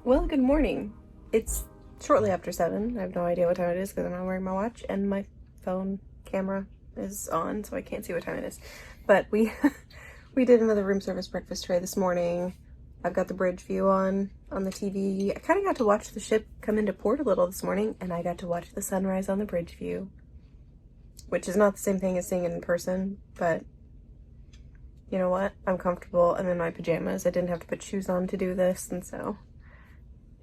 Well, good morning. It's shortly after 7. I have no idea what time it is because I'm not wearing my watch and my phone camera is on, so I can't see what time it is. But we did another room service breakfast tray this morning. I've got the bridge view on the TV. I kind of got to watch the ship come into port a little this morning, and I got to watch the sunrise on the bridge view, which is not the same thing as seeing it in person, but you know what? I'm comfortable. I'm in my pajamas. I didn't have to put shoes on to do this, and so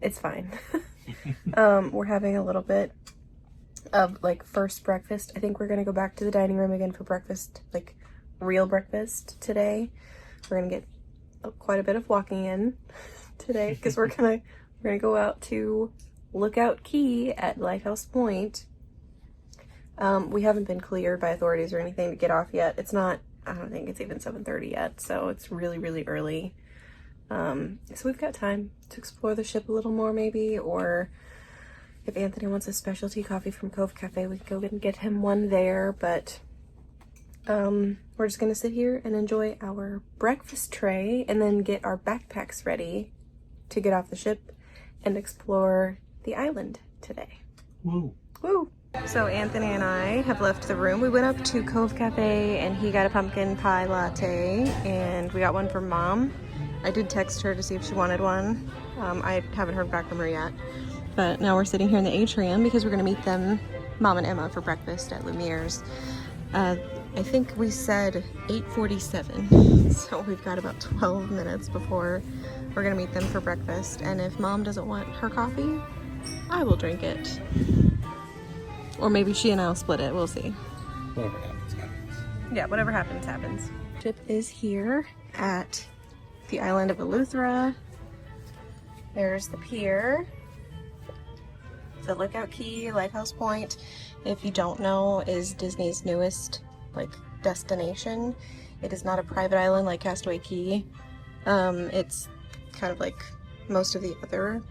it's fine. We're having a little bit of like first breakfast. I think we're gonna go back to the dining room again for breakfast, like real breakfast today. We're gonna get quite a bit of walking in today because we're gonna go out to Lookout Key at Lighthouse Point. We haven't been cleared by authorities or anything to get off yet. It's not, I don't think it's even 7:30 yet, so it's really early. So we've got time to explore the ship a little more maybe, or if Anthony wants a specialty coffee from Cove Cafe, we can go and get him one there, but we're just gonna sit here and enjoy our breakfast tray and then get our backpacks ready to get off the ship and explore the island today. Woo. Woo! So Anthony and I have left the room. We went up to Cove Cafe and he got a pumpkin pie latte and we got one for Mom. I did text her to see if she wanted one. I haven't heard back from her yet. But now we're sitting here in the atrium because we're gonna meet them, Mom and Emma, for breakfast at Lumiere's. I think we said 8:47, so we've got about 12 minutes before we're gonna meet them for breakfast. And if Mom doesn't want her coffee, I will drink it. Or maybe she and I'll split it, we'll see. Whatever happens, happens. Yeah, whatever happens, happens. Ship is here at the island of Eleuthera. There's the pier, the Lookout Key, Lighthouse Point, if you don't know, is Disney's newest destination. It is not a private island like Castaway Cay. It's kind of like most of the other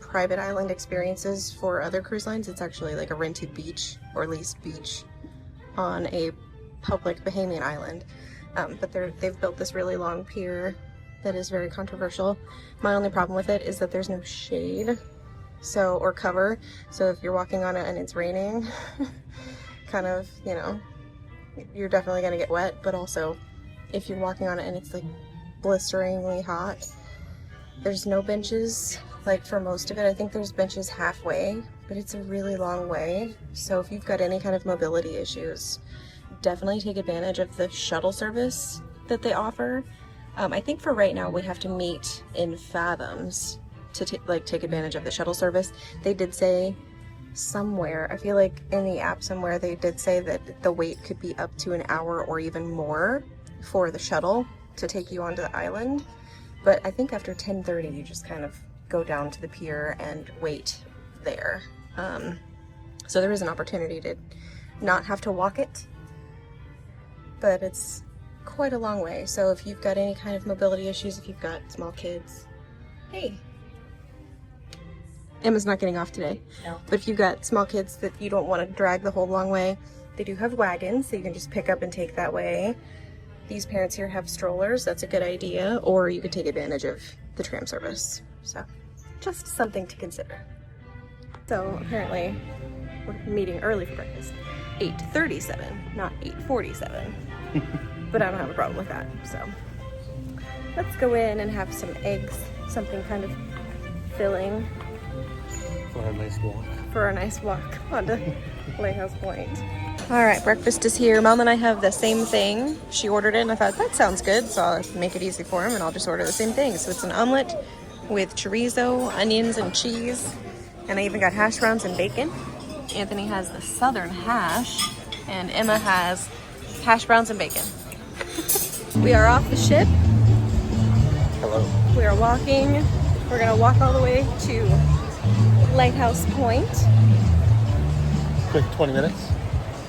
private island experiences for other cruise lines. It's actually like a rented beach or leased beach on a public Bahamian island. But they've built this really long pier that is very controversial. My only problem with it is that there's no shade, or cover. So if you're walking on it and it's raining, kind of, you know, you're definitely gonna get wet. But also, if you're walking on it and it's like blisteringly hot, there's no benches for most of it. I think there's benches halfway, but it's a really long way. So if you've got any kind of mobility issues, definitely take advantage of the shuttle service that they offer. I think for right now we have to meet in Fathoms to take advantage of the shuttle service. They did say somewhere, I feel like in the app somewhere, they did say that the wait could be up to an hour or even more for the shuttle to take you onto the island. But I think after 10:30 you just kind of go down to the pier and wait there. So there is an opportunity to not have to walk it, but it's quite a long way. So if you've got any kind of mobility issues, if you've got small kids, hey, Emma's not getting off today. No. But if you've got small kids that you don't want to drag the whole long way, they do have wagons, so you can just pick up and take that way. These parents here have strollers, that's a good idea, or you could take advantage of the tram service. So, just something to consider. So, apparently, we're meeting early for breakfast. 8:37, not 8:47. But I don't have a problem with that, so. Let's go in and have some eggs, something kind of filling. For a nice walk. For a nice walk onto Lighthouse Point. All right, breakfast is here. Mom and I have the same thing. She ordered it and I thought, that sounds good, so I'll make it easy for him and I'll just order the same thing. So it's an omelet with chorizo, onions, and cheese. And I even got hash browns and bacon. Anthony has the southern hash and Emma has hash browns and bacon. We are off the ship. Hello. We are walking. We're gonna walk all the way to Lighthouse Point. Quick 20 minutes?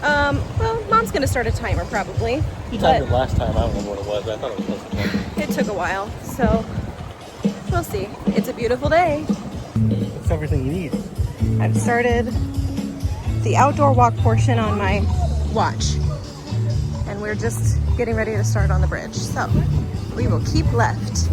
Well, Mom's gonna start a timer probably. You timed it last time. I don't remember what it was, but I thought it was close to 20. It took a while, so we'll see. It's a beautiful day. It's everything you need. I've started the outdoor walk portion on my watch, and we're just getting ready to start on the bridge. So we will keep left.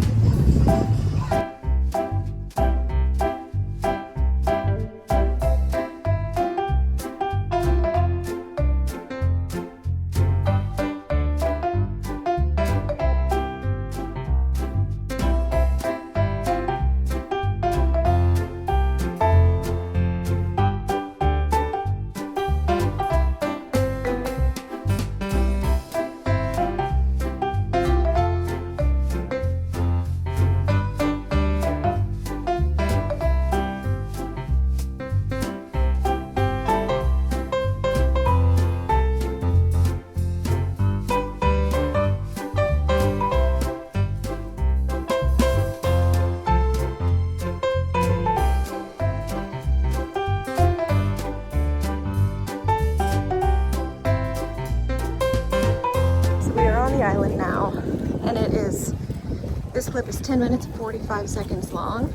clip is 10 minutes and 45 seconds long.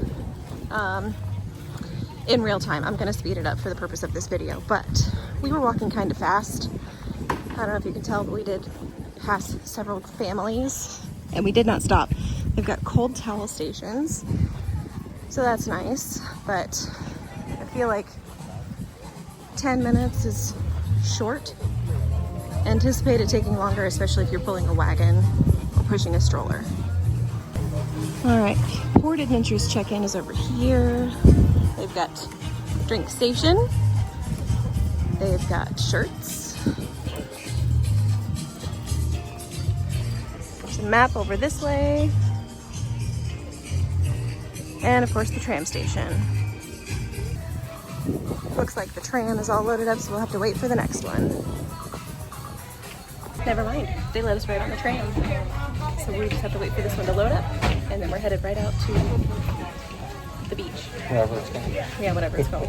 In real time. I'm gonna speed it up for the purpose of this video, but we were walking kind of fast. I don't know if you can tell, but we did pass several families and we did not stop. They've got cold towel stations, so that's nice, but I feel like 10 minutes is short. Anticipate it taking longer, especially if you're pulling a wagon or pushing a stroller. All right, Port Adventures check-in is over here. They've got drink station. They've got shirts. There's a map over this way. And of course the tram station. Looks like the tram is all loaded up, so we'll have to wait for the next one. Never mind, they let us ride on the tram. So we just have to wait for this one to load up, and then we're headed right out to the beach. Whatever it's called. Yeah, whatever it's called.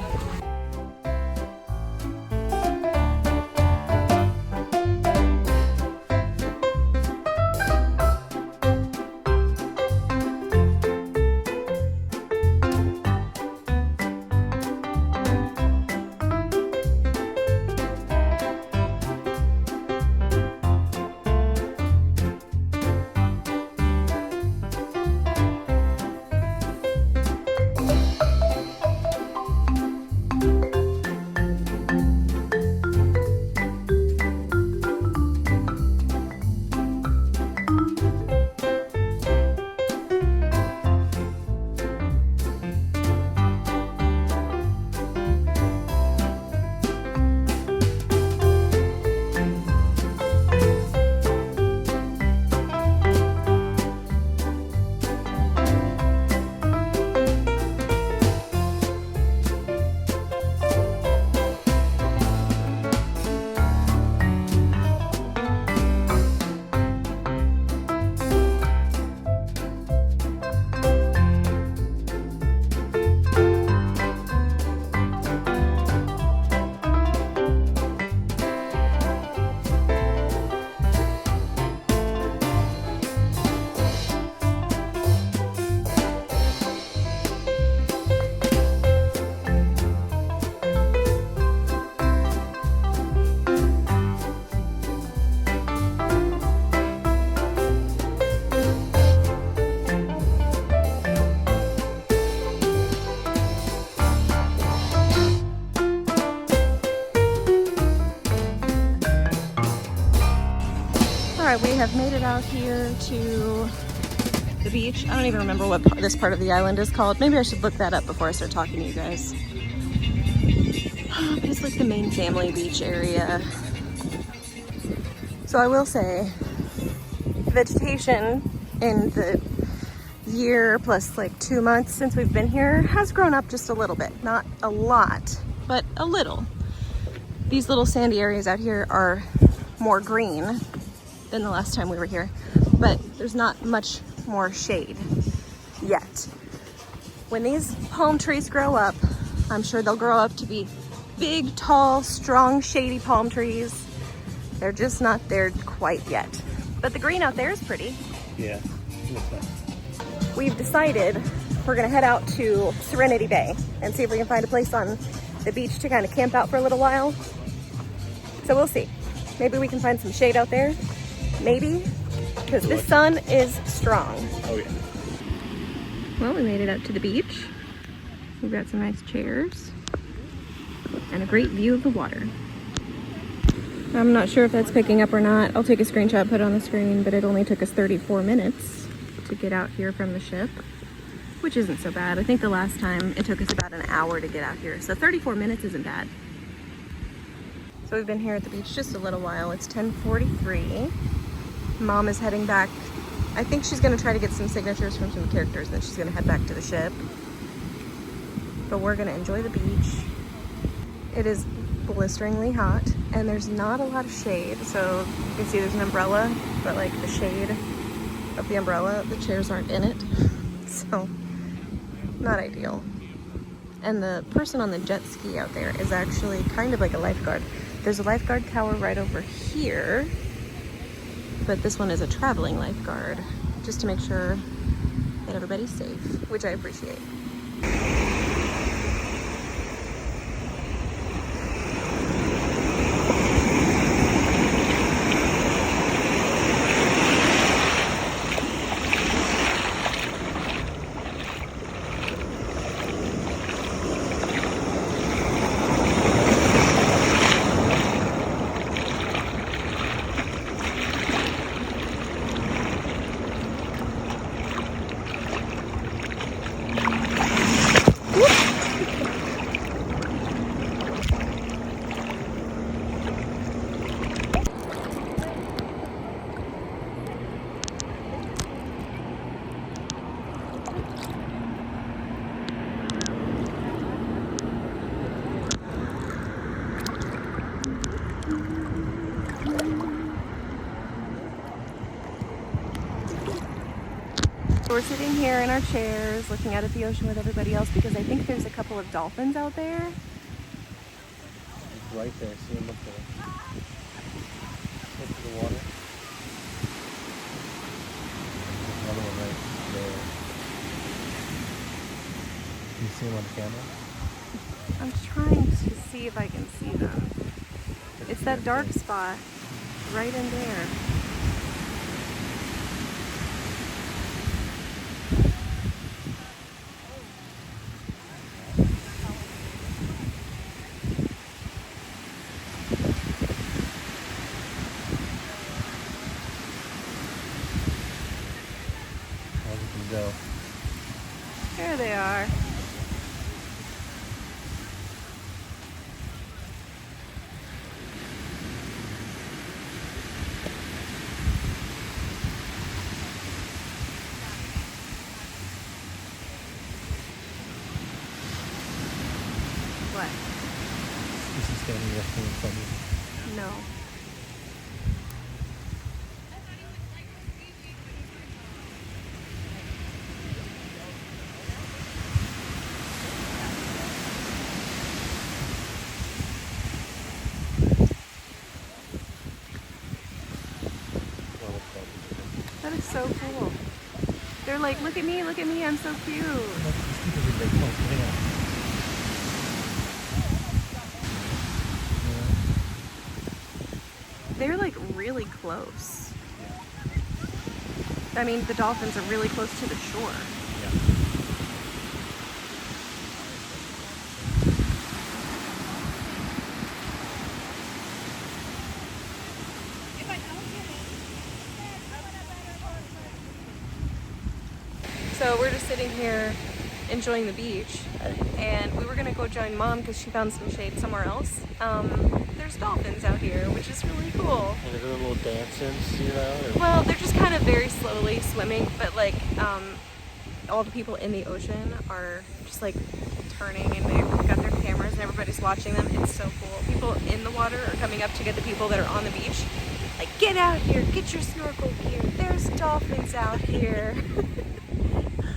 We have made it out here to the beach. I don't even remember what this part of the island is called. Maybe I should look that up before I start talking to you guys. But it's like the main family beach area. So I will say, vegetation in the year plus like 2 months since we've been here has grown up just a little bit. Not a lot, but a little. These little sandy areas out here are more green than the last time we were here, but there's not much more shade yet. When these palm trees grow up, I'm sure they'll grow up to be big, tall, strong, shady palm trees. They're just not there quite yet. But the green out there is pretty. Yeah, looks nice. We've decided we're gonna head out to Serenity Bay and see if we can find a place on the beach to kind of camp out for a little while. So we'll see. Maybe we can find some shade out there. Maybe, because this sun is strong. Oh yeah. Well, we made it out to the beach. We've got some nice chairs and a great view of the water. I'm not sure if that's picking up or not. I'll take a screenshot, put it on the screen, but it only took us 34 minutes to get out here from the ship, which isn't so bad. I think the last time it took us about an hour to get out here, so 34 minutes isn't bad. So we've been here at the beach just a little while. It's 10:43. Mom is heading back. I think she's gonna try to get some signatures from some characters, and then she's gonna head back to the ship. But we're gonna enjoy the beach. It is blisteringly hot, and there's not a lot of shade. So you can see there's an umbrella, but like the shade of the umbrella, the chairs aren't in it. So not ideal. And the person on the jet ski out there is actually kind of like a lifeguard. There's a lifeguard tower right over here, but this one is a traveling lifeguard, just to make sure that everybody's safe, which I appreciate. We're sitting here in our chairs looking out at the ocean with everybody else because I think there's a couple of dolphins out there. Right there, see him up there. Look at the water. Another one right there. Can you see him on camera? I'm trying to see if I can see them. It's that dark spot right in there. Go. There they are. What? Is he standing directly in front of you? No. That is so cool. They're like, look at me, I'm so cute. They're like really close. I mean, the dolphins are really close to the shore. So we're just sitting here enjoying the beach, and we were gonna go join Mom because she found some shade somewhere else. There's dolphins out here, which is really cool. And they're doing little dances, you know? Well, they're just kind of very slowly swimming, but like all the people in the ocean are just like turning, and they've got their cameras and everybody's watching them. It's so cool. People in the water are coming up to get the people that are on the beach. Like, get out here, get your snorkel gear. There's dolphins out here.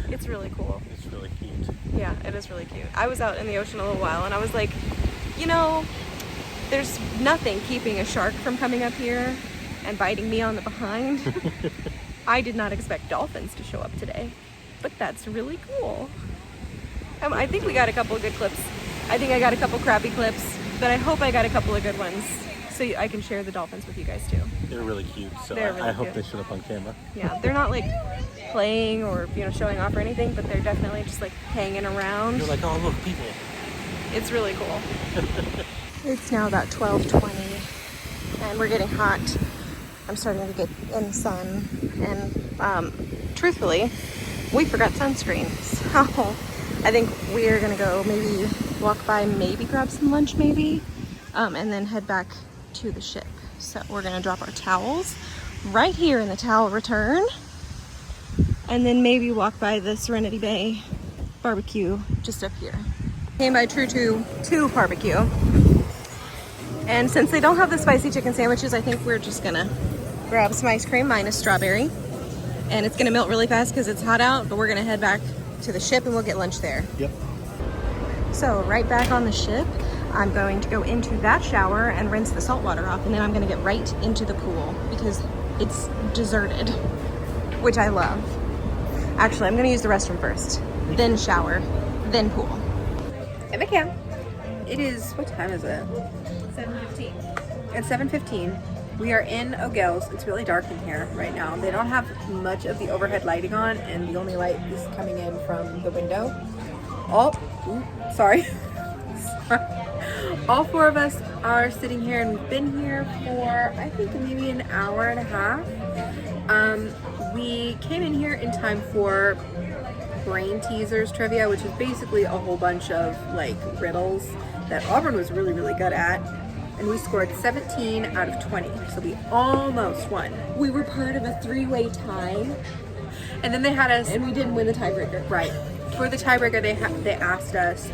It's really cool. It's really cute. Yeah, it is really cute. I was out in the ocean a little while and I was like, you know, there's nothing keeping a shark from coming up here and biting me on the behind. I did not expect dolphins to show up today, but that's really cool. I think we got a couple of good clips. I think I got a couple crappy clips, but I hope I got a couple of good ones so I can share the dolphins with you guys too. They're really cute, so They're really I hope cute. they show up on camera. Yeah, they're not like playing or, you know, showing off or anything, but they're definitely just like hanging around. You're like, oh look, people. It's really cool. It's now about 12:20 and we're getting hot. I'm starting to get in the sun, and truthfully, we forgot sunscreen. So I think we are gonna go maybe walk by, maybe grab some lunch maybe, and then head back to the ship. So we're gonna drop our towels right here in the towel return, and then maybe walk by the Serenity Bay barbecue just up here. Came by True to barbecue. And since they don't have the spicy chicken sandwiches, I think we're just gonna grab some ice cream minus strawberry. And it's gonna melt really fast because it's hot out, but we're gonna head back to the ship and we'll get lunch there. Yep. So right back on the ship, I'm going to go into that shower and rinse the salt water off, and then I'm gonna get right into the pool because it's deserted, which I love. Actually, I'm gonna use the restroom first, then shower, then pool. Emma Cam. It is, what time is it? 7:15. It's 7:15. We are in O'Gill's. It's really dark in here right now. They don't have much of the overhead lighting on, and the only light is coming in from the window. Sorry. All four of us are sitting here, and we've been here for, I think, maybe an hour and a half. We came in here in time for Brain Teasers trivia, which is basically a whole bunch of like riddles that Auburn was really, really good at. And we scored 17 out of 20, so we almost won. We were part of a 3-way tie, And then they had us, and we didn't win the tiebreaker. right. For the tiebreaker, they asked us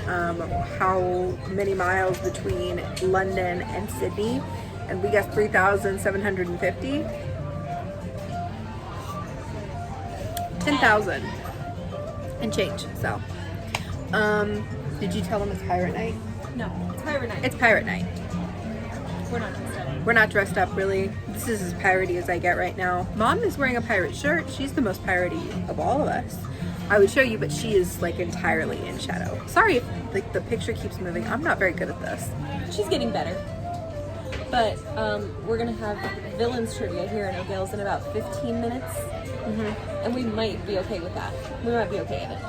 how many miles between London and Sydney, and we guessed 3,750. 10,000 and change. So, did you tell them it's pirate night? No, it's Pirate Night. It's pirate night. We're not dressed up. We're not dressed up, really. This is as piratey as I get right now. Mom is wearing a pirate shirt. She's the most piratey of all of us. I would show you, but she is like entirely in shadow. Sorry if like the picture keeps moving. I'm not very good at this. She's getting better. But we're gonna have villains trivia here in O'Gill's in about 15 minutes, and we might be okay with that. We might be okay with it.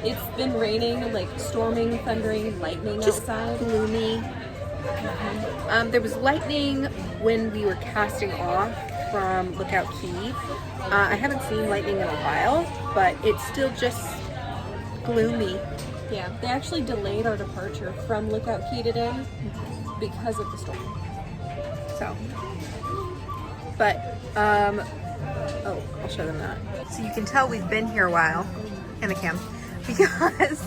It's been raining, like storming, thundering, lightning outside. Gloomy. There was lightning when we were casting off from Lookout Key. I haven't seen lightning in a while, but it's still just gloomy. Yeah, they actually delayed our departure from Lookout Key today because of the storm. So, but, oh, I'll show them that. So you can tell we've been here a while, Emma Cam, because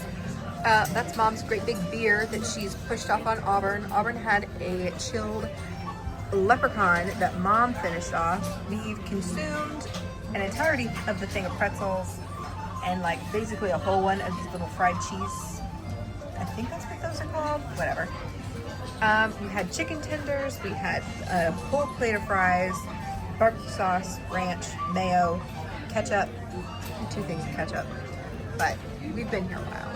that's Mom's great big beer that she's pushed off on Auburn. Auburn had a chilled leprechaun that Mom finished off. We've consumed an entirety of the thing of pretzels and like basically a whole one of these little fried cheese. I think that's what those are called. Whatever. We had chicken tenders. We had a whole plate of fries, barbecue sauce, ranch, mayo, ketchup, and 2 things of ketchup. But we've been here a while.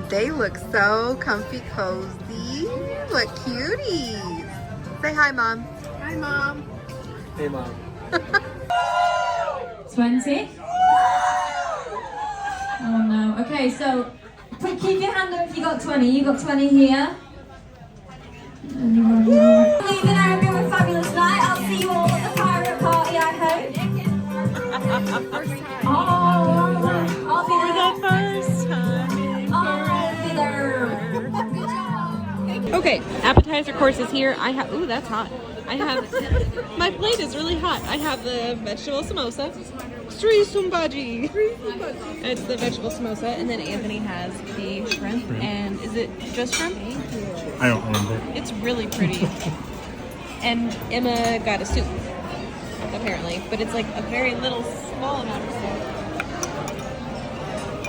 They look so comfy cozy. What cuties. Say hi, Mom. Hi, Mom. Hey, Mom. 20. Oh no. Okay, so keep your hand up if you got 20. You got 20 here. Leaving, I hope you have a fabulous night. I'll see you all at the pirate party, I hope. Oh, I'll be there. First time. I'll be there. Okay, appetizer course is here. I have, ooh, that's hot. I have, my plate is really hot. I have the vegetable samosa. Sri Sumbaji. It's the vegetable samosa, and then Anthony has the shrimp. And is it just shrimp? I don't remember. It's really pretty. And Emma got a soup, apparently, but it's like a very little, small amount of soup.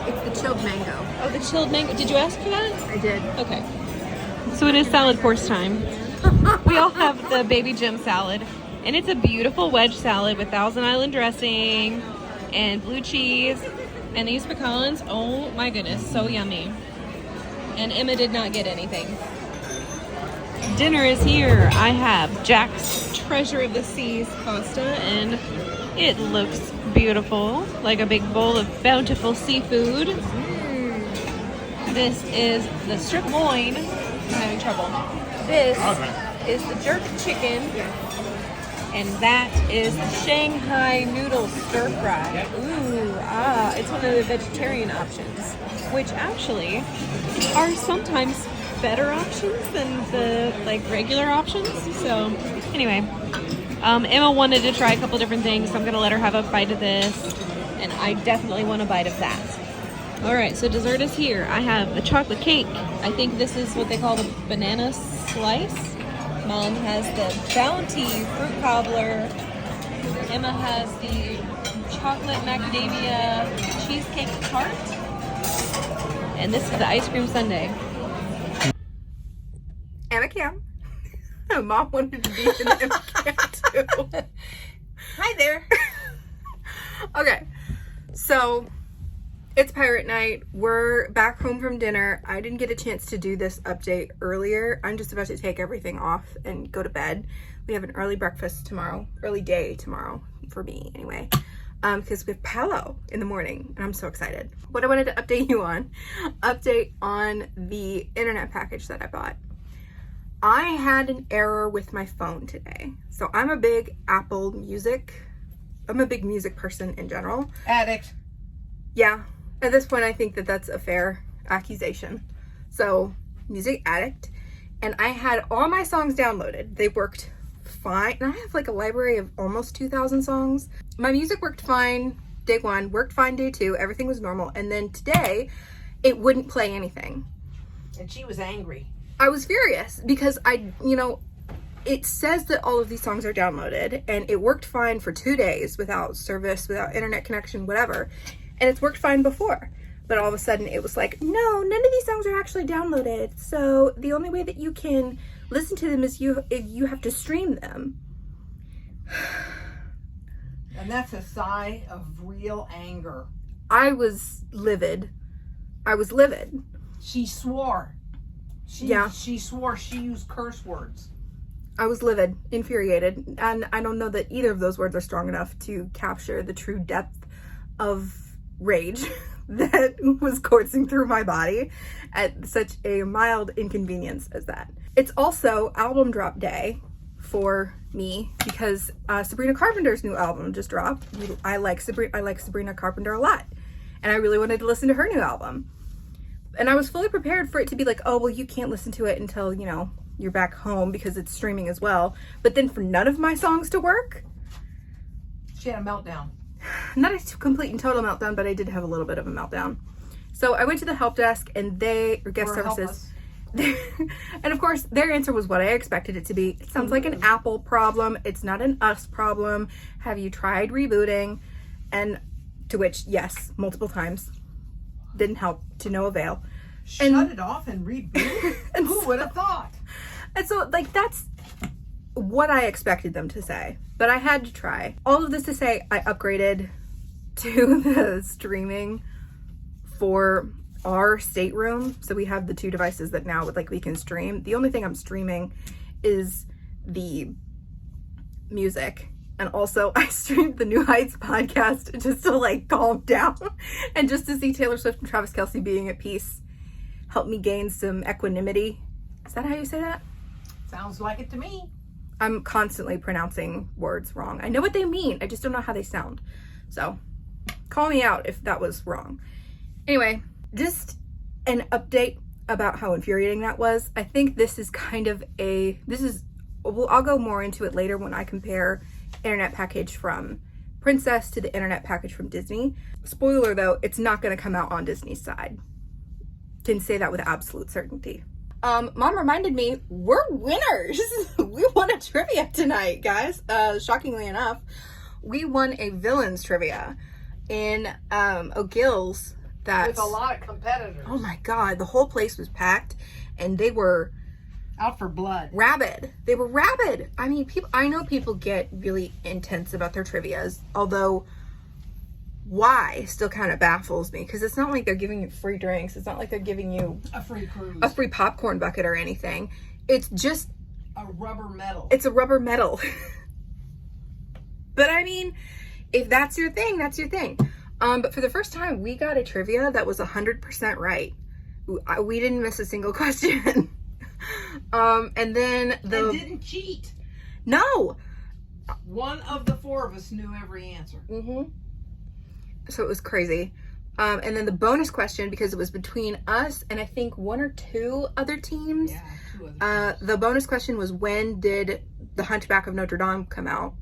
It's the chilled mango. Oh, the chilled mango. Did you ask for that? I did. Okay. So it is salad course time. We all have the Baby Jim salad, and it's a beautiful wedge salad with Thousand Island dressing and blue cheese and these pecans. Oh my goodness, so yummy. And Emma did not get anything. Dinner is here. I have Jack's Treasure of the Seas pasta, and it looks beautiful, like a big bowl of bountiful seafood. This is the strip loin. I'm having trouble. This is the jerk chicken, and that is the Shanghai noodle stir fry. Ooh, it's one of the vegetarian options, which actually are sometimes better options than the like regular options. So anyway, Emma wanted to try a couple different things, so I'm gonna let her have a bite of this, and I definitely want a bite of that. All right, so dessert is here. I have the chocolate cake. I think this is what they call the banana slice. Mom has the Bounty fruit cobbler. Emma has the chocolate macadamia cheesecake tart. And this is the ice cream sundae. Emma Cam. Mom wanted to be in Emma Cam too. Hi there. Okay, so it's pirate night. We're back home from dinner. I didn't get a chance to do this update earlier. I'm just about to take everything off and go to bed. We have an early breakfast tomorrow, early day tomorrow, for me anyway, because we have Palo in the morning, and I'm so excited. What I wanted to update you on, the internet package that I bought. I had an error with my phone today. So I'm a big I'm a big music person in general. Addict. Yeah, at this point I think that that's a fair accusation. So, music addict. And I had all my songs downloaded. They worked fine. And I have like a library of almost 2,000 songs. My music worked fine day one, worked fine day two. Everything was normal. And then today, it wouldn't play anything. And she was angry. I was furious because it says that all of these songs are downloaded and it worked fine for 2 days without service, without internet connection, whatever. And it's worked fine before. But all of a sudden it was like, no, none of these songs are actually downloaded. So the only way that you can listen to them is you have to stream them. And that's a sigh of real anger. I was livid. She swore. She swore. She used curse words. I was livid, infuriated, and I don't know that either of those words are strong enough to capture the true depth of rage that was coursing through my body at such a mild inconvenience as that. It's also album drop day for me because Sabrina Carpenter's new album just dropped. I like Sabrina Carpenter a lot, and I really wanted to listen to her new album. And I was fully prepared for it to be like, oh, well, you can't listen to it until, you're back home because it's streaming as well. But then for none of my songs to work, she had a meltdown. Not a complete and total meltdown, but I did have a little bit of a meltdown. So I went to the help desk and guest services. And of course, their answer was what I expected it to be. It sounds like an Apple problem. It's not an us problem. Have you tried rebooting? And to which, yes, multiple times. Didn't help, to no avail. Shut it off and reboot? Who would have thought? And so, that's what I expected them to say. But I had to try. All of this to say, I upgraded to the streaming for our stateroom. So we have the two devices that now we can stream. The only thing I'm streaming is the music. And also I streamed the New Heights podcast just to calm down and just to see Taylor Swift and Travis Kelce being at peace. Help me gain some equanimity. Is that how you say that? Sounds like it to me. I'm constantly pronouncing words wrong. I know what they mean. I just don't know how they sound. So call me out if that was wrong. Anyway, just an update about how infuriating that was. I think this is I'll go more into it later when I compare internet package from Princess to the internet package from Disney. Spoiler though, it's not going to come out on Disney's side. Can say that with absolute certainty. Mom reminded me, we're winners. We won a trivia tonight, guys. Shockingly enough, we won a villains trivia in O'Gill's. With a lot of competitors. Oh my God, the whole place was packed, and they were out for blood. Rabid. They were rabid. I mean, I know people get really intense about their trivias, although why still kind of baffles me, because it's not like they're giving you free drinks. It's not like they're giving you a free cruise, a free popcorn bucket or anything. It's just a rubber medal. It's a rubber medal. But I mean, if that's your thing, that's your thing. But for the first time, we got a trivia that was 100% right. We didn't miss a single question. And then and didn't cheat. No. One of the four of us knew every answer. Mm-hmm. So it was crazy. And then the bonus question, because it was between us and I think one or two other teams. Yeah, two other teams. The bonus question was, when did The Hunchback of Notre Dame come out?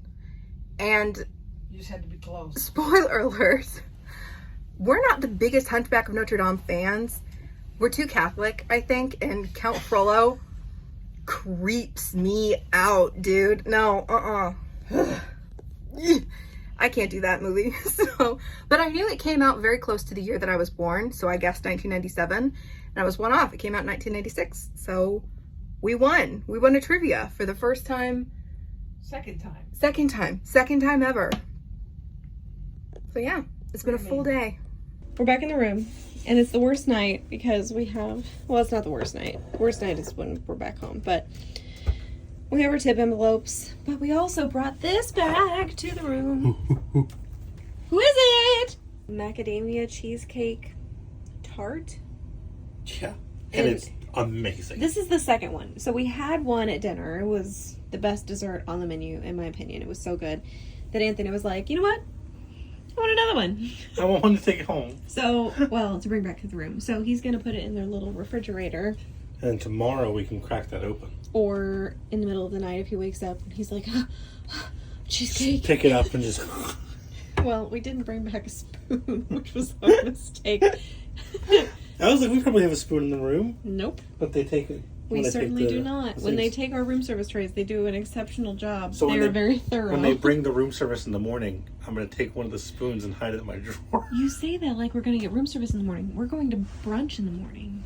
And you just had to be close. Spoiler alert. We're not the biggest Hunchback of Notre Dame fans. We're too Catholic, I think, and Count Frollo creeps me out, dude. No, I can't do that movie. But I knew it came out very close to the year that I was born, so I guessed 1997, and I was one off. It came out in 1996, so we won. We won a trivia for the first time. Second time. Second time ever. So yeah, it's been a full day. We're back in the room, and it's the worst night because we have, well, it's not the worst night. Worst night is when we're back home, but we have our tip envelopes, but we also brought this back to the room. Who is it? Macadamia cheesecake tart. Yeah. And it's amazing. This is the second one. So we had one at dinner. It was the best dessert on the menu, in my opinion. It was so good that Anthony was like, you know what? I want another one. I want one to take home. So, well, to bring back to the room. So he's going to put it in their little refrigerator. And tomorrow we can crack that open. Or in the middle of the night if he wakes up and he's like, cheesecake. Pick it up and just... Well, we didn't bring back a spoon, which was a mistake. I was like, we probably have a spoon in the room. Nope. But they take it. We certainly do not. When they take our room service trays, they do an exceptional job. So they are very thorough. When they bring the room service in the morning, I'm going to take one of the spoons and hide it in my drawer. You say that like we're going to get room service in the morning. We're going to brunch in the morning.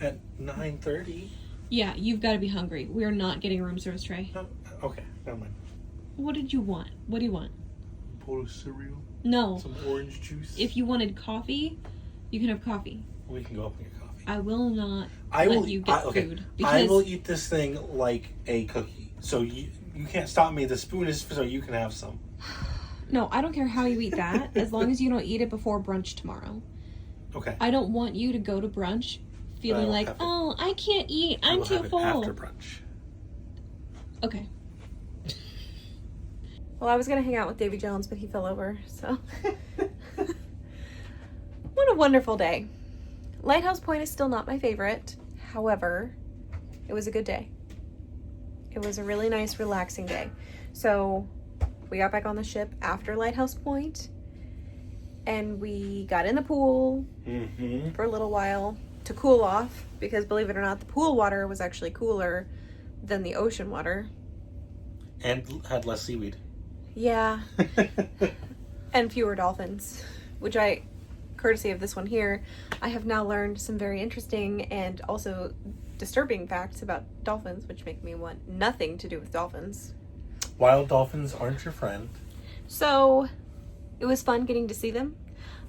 At 9:30? Yeah, you've got to be hungry. We are not getting a room service tray. Oh, okay, never mind. What did you want? What do you want? A bowl of cereal? No. Some orange juice? If you wanted coffee, you can have coffee. We can go up and get coffee. I will not let you get food. Because I will eat this thing like a cookie. So you can't stop me. The spoon is so you can have some. No, I don't care how you eat that, as long as you don't eat it before brunch tomorrow. Okay. I don't want you to go to brunch feeling like, oh, I can't eat. I'm too full. After brunch. Okay. Well, I was going to hang out with Davy Jones, but he fell over, so. What a wonderful day. Lighthouse Point is still not my favorite. However, it was a good day. It was a really nice, relaxing day. So we got back on the ship after Lighthouse Point, and we got in the pool for a little while to cool off, because believe it or not, the pool water was actually cooler than the ocean water. And had less seaweed. Yeah. And fewer dolphins, which I, courtesy of this one here, I have now learned some very interesting and also disturbing facts about dolphins, which make me want nothing to do with dolphins. Wild dolphins aren't your friend. So it was fun getting to see them.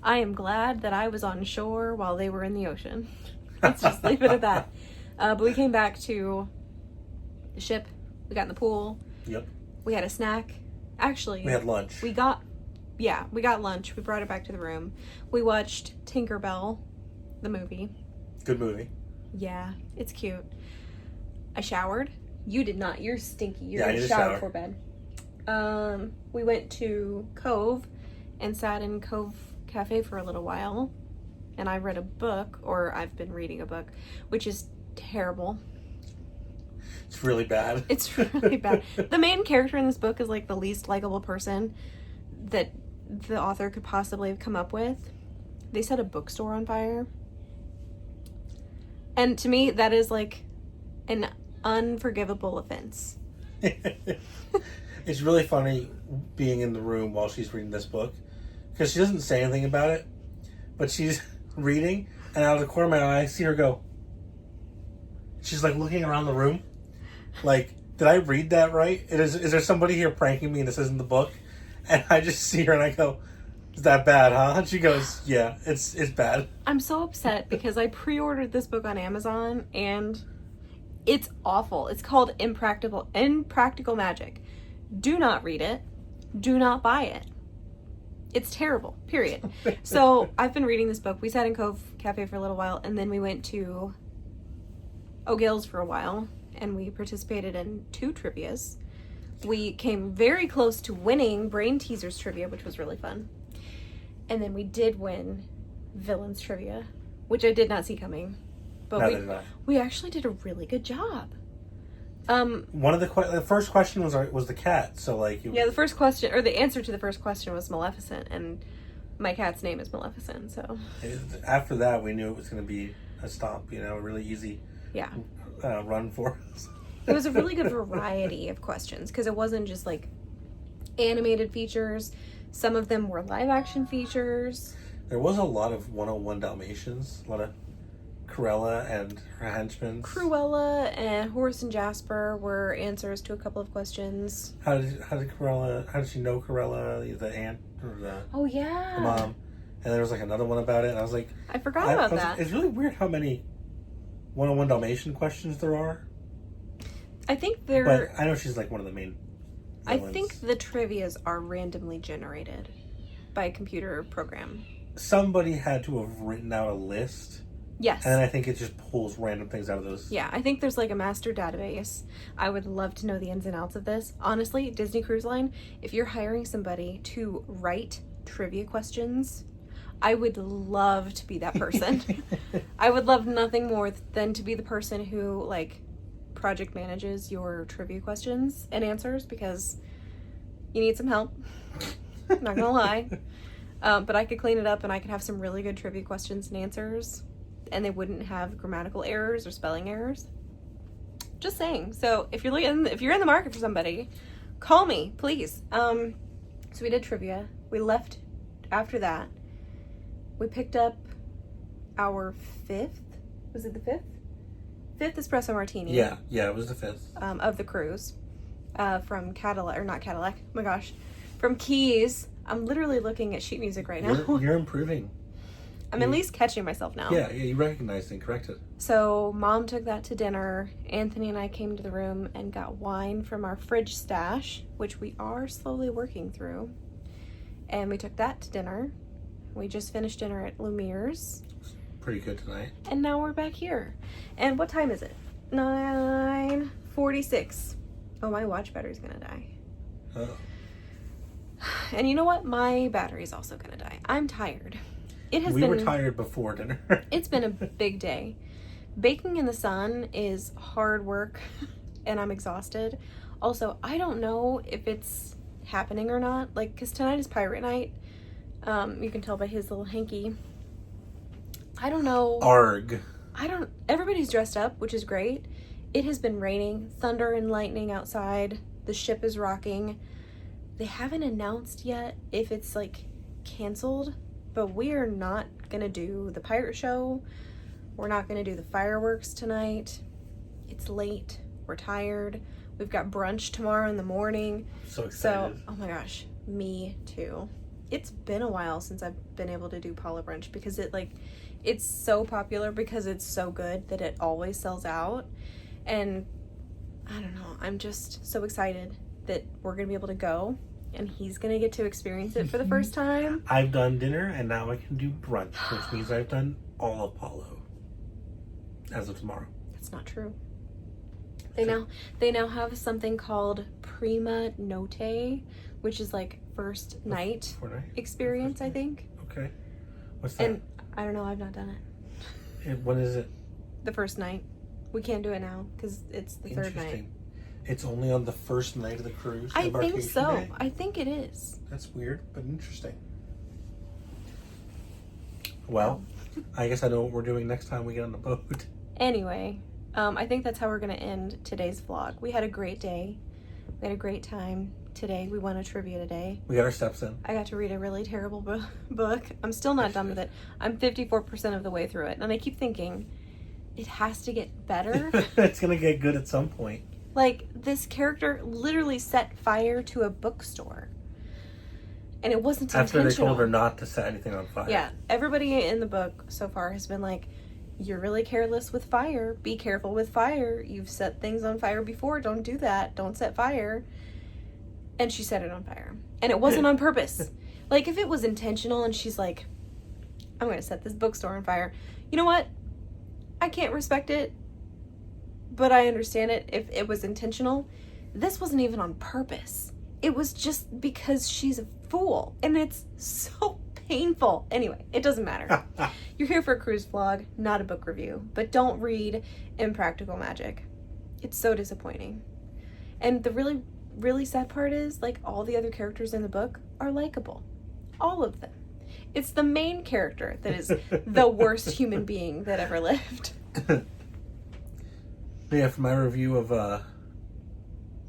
I am glad that I was on shore while they were in the ocean. Let's just leave it at that. But we came back to the ship. We got in the pool. Yep. We had a snack. Actually, we had lunch. We got lunch. We brought it back to the room. We watched Tinkerbell, the movie. Good movie. Yeah, it's cute. I showered. You did not. You're stinky. You're I gonna need to shower shower. before bed. We went to Cove and sat in Cove Cafe for a little while. And I read a book, or I've been reading a book, which is terrible. It's really bad. It's really bad. The main character in this book is like the least likable person that the author could possibly have come up with. They set a bookstore on fire. And to me, that is like an unforgivable offense. It's really funny being in the room while she's reading this book, because she doesn't say anything about it, but she's reading, and out of the corner of my eye, I see her go. She's like looking around the room, like, did I read that right? Is there somebody here pranking me and this isn't the book? And I just see her and I go, is that bad, huh? And she goes, yeah, it's bad. I'm so upset because I pre-ordered this book on Amazon and it's awful. It's called Impractical Magic. Do not read it. Do not buy it. It's terrible, period. So I've been reading this book. We sat in Cove Cafe for a little while, and then we went to O'Gill's for a while, and we participated in 2 trivias. We came very close to winning Brain Teasers trivia, which was really fun. And then we did win Villains trivia, which I did not see coming. But we actually did a really good job. One of the first question was the cat, so like the first question, or the answer to the first question, was Maleficent, and my cat's name is Maleficent. So after that, we knew it was going to be a stomp. A really easy run for us. It was a really good variety of questions because it wasn't just like animated features. Some of them were live action features. There was a lot of 101 Dalmatians, a lot of Cruella and her henchmen. Cruella and Horace and Jasper were answers to a couple of questions. How did she know Cruella, the aunt or Oh the yeah. mom? And there was like another one about it, and I was like, I forgot about that. It's really weird how many 101 Dalmatian questions there are. I think But I know she's like one of the main I villains. think the trivias are randomly generated by a computer program. Somebody had to have written out a list, Yes. and then I think it just pulls random things out of those. Yeah, I think there's like a master database. I would love to know the ins and outs of this. Honestly, Disney Cruise Line, if you're hiring somebody to write trivia questions, I would love to be that person. I would love nothing more than to be the person who like project manages your trivia questions and answers, because you need some help. Not gonna lie. But I could clean it up and I could have some really good trivia questions and answers, and they wouldn't have grammatical errors or spelling errors. Just saying. So if you're in the market for somebody, call me, please. So we did trivia. We left after that. We picked up our fifth. Was it the fifth? Fifth espresso martini. Yeah, it was the 5th. Of the cruise. From Cadillac, or not Cadillac. Oh my gosh. From Keys. I'm literally looking at sheet music right now. You're improving. I'm at least catching myself now. Yeah, you recognized and corrected. So Mom took that to dinner. Anthony and I came to the room and got wine from our fridge stash, which we are slowly working through. And we took that to dinner. We just finished dinner at Lumiere's. Pretty good tonight. And now we're back here. And what time is it? 9:46. Oh, my watch battery's gonna die. Oh. And you know what? My battery's also gonna die. I'm tired. We were tired before dinner. It's been a big day. Baking in the sun is hard work, and I'm exhausted. Also, I don't know if it's happening or not. Like, because tonight is pirate night. You can tell by his little hanky. I don't know. Arg. Everybody's dressed up, which is great. It has been raining, thunder and lightning outside. The ship is rocking. They haven't announced yet if it's like canceled, but we are not gonna do the pirate show. We're not gonna do the fireworks tonight. It's late. We're tired. We've got brunch tomorrow in the morning. So excited. Oh my gosh, me too. It's been a while since I've been able to do Paula brunch, because it's so popular because it's so good that it always sells out. And I don't know, I'm just so excited that we're gonna be able to go and he's gonna get to experience it for the first time. I've done dinner and now I can do brunch, which means I've done all Apollo as of tomorrow. That's not true. They now have something called Prima Notte, which is like first night experience, I think. Okay. What's that? And I don't know, I've not done it. What is it? The first night. We can't do it now because it's the third night. It's only on the first night of the cruise. I think so. Day? I think it is. That's weird, but interesting. Well, I guess I know what we're doing next time we get on the boat. Anyway, I think that's how we're going to end today's vlog. We had a great day. We had a great time today. We won a trivia today. We got our steps in. I got to read a really terrible book. I'm still not done with it. I'm 54% of the way through it. And I keep thinking, it has to get better. It's going to get good at some point. Like, this character literally set fire to a bookstore. And it wasn't intentional. After they told her not to set anything on fire. Yeah, everybody in the book so far has been like, you're really careless with fire. Be careful with fire. You've set things on fire before. Don't do that. Don't set fire. And she set it on fire. And it wasn't on purpose. Like, if it was intentional and she's like, I'm going to set this bookstore on fire. You know what? I can't respect it, but I understand it if it was intentional. This wasn't even on purpose. It was just because she's a fool, and it's so painful. Anyway, it doesn't matter. You're here for a cruise vlog, not a book review, but don't read Impractical Magic. It's so disappointing. And the really, really sad part is, like, all the other characters in the book are likable. All of them. It's the main character that is the worst human being that ever lived. Yeah, for my review of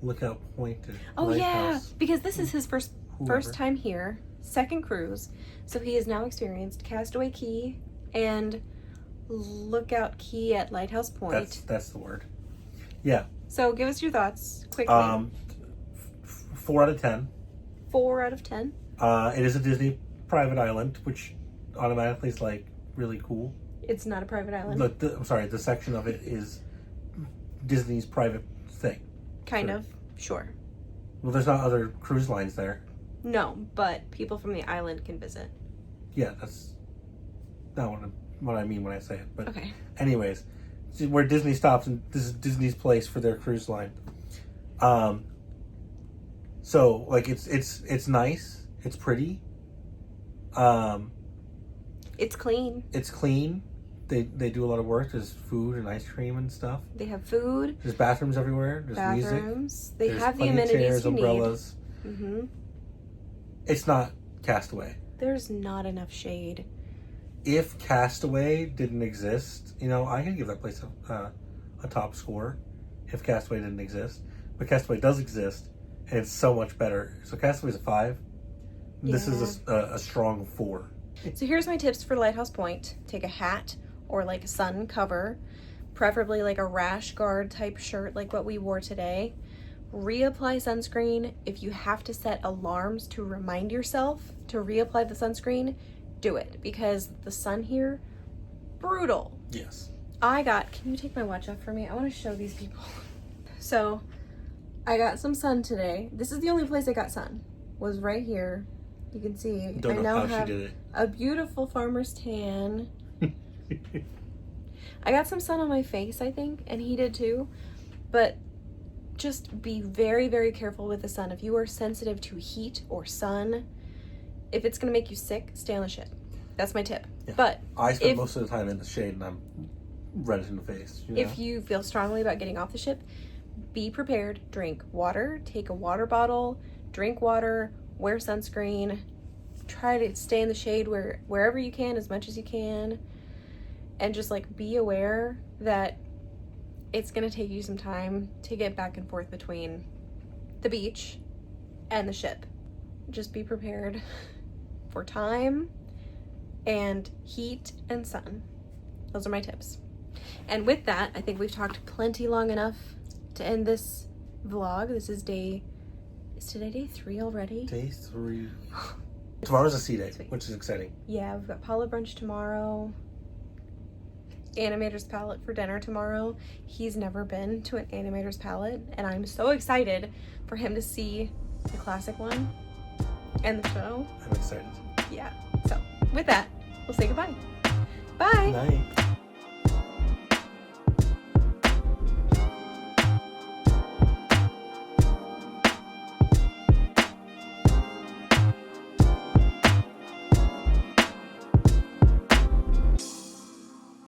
Lookout Point. Oh yeah, Lighthouse. because this is his first time here, second cruise, so he has now experienced Castaway Cay and Lookout Key at Lighthouse Point. That's the word. Yeah. So give us your thoughts quickly. 4 out of 10. 4 out of 10. It is a Disney private island, which automatically is like really cool. It's not a private island. I'm sorry, the section of it is Disney's private thing. Kind Sure. of. Sure. Well, there's not other cruise lines there. No, but people from the island can visit. Yeah, that's not what I mean when I say it. But Okay. anyways, where Disney stops, and this is Disney's place for their cruise line. So like it's nice, it's pretty. It's clean. It's clean. They do a lot of work. There's food and ice cream and stuff. They have food, There's bathrooms everywhere. There's music. bathrooms. They There's have the plenty of amenities chairs, you umbrellas. need. Mm-hmm. It's not Castaway. There's not enough shade. If Castaway didn't exist, I could give that place a top score if Castaway didn't exist. But Castaway does exist, and it's so much better. So Castaway's a 5. This is a strong 4. So here's my tips for Lighthouse Point. Take a hat or like a sun cover, preferably like a rash guard type shirt like what we wore today. Reapply sunscreen. If you have to set alarms to remind yourself to reapply the sunscreen, do it, because the sun here, brutal. Yes. Can you take my watch off for me? I want to show these people. So I got some sun today. This is the only place I got sun, was right here. You can see Don't I know now how have she did it. a beautiful farmer's tan. I got some sun on my face, I think, and he did too. But just be very, very careful with the sun. If you are sensitive to heat or sun, if it's going to make you sick, stay on the ship. That's my tip. Yeah. But I spend most of the time in the shade, and I'm red in the face. if you feel strongly about getting off the ship, be prepared. Drink water. Take a water bottle. Drink water. Wear sunscreen. Try to stay in the shade wherever you can, as much as you can. And just like be aware that it's going to take you some time to get back and forth between the beach and the ship. Just be prepared for time and heat and sun. Those are my tips. And with that, I think we've talked plenty long enough to end this vlog. Is today day 3 already? Day 3. Tomorrow's a sea day, Sweet. which is exciting. Yeah, we've got Paula brunch tomorrow. Animator's Palette for dinner tomorrow. He's never been to an Animator's Palette, and I'm so excited for him to see the classic one and the show. I'm excited. Yeah. So with that, we'll say goodbye. Bye. Night.